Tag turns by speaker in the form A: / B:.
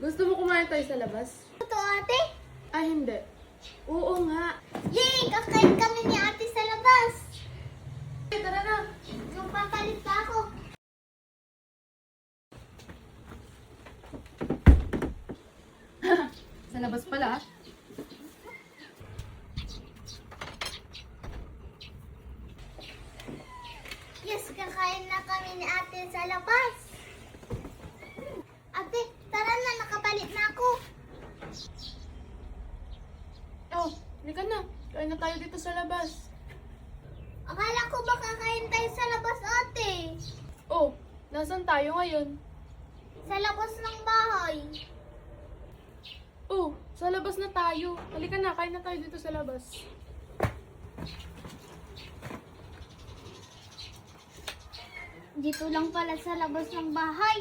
A: Gusto mo kumain tayo sa labas?
B: Ito, ate?
A: Ay, hindi. Oo nga.
B: Yay! Kakain kami ni ate sa labas.
A: Okay, tara na.
B: Yung papalit pa ako.
A: Sa labas pala.
B: Yes, kakain na kami ni ate sa labas. Ate, tara na, nakapalit na ako.
A: Oh, halika na. Kain na tayo dito sa labas.
B: Akala ko ba kakain tayo sa labas, ate?
A: Oh, nasan tayo ngayon?
B: Sa labas ng bahay.
A: Oh, sa labas na tayo. Halika na, kain na tayo dito sa labas.
B: Dito lang pala sa labas ng bahay.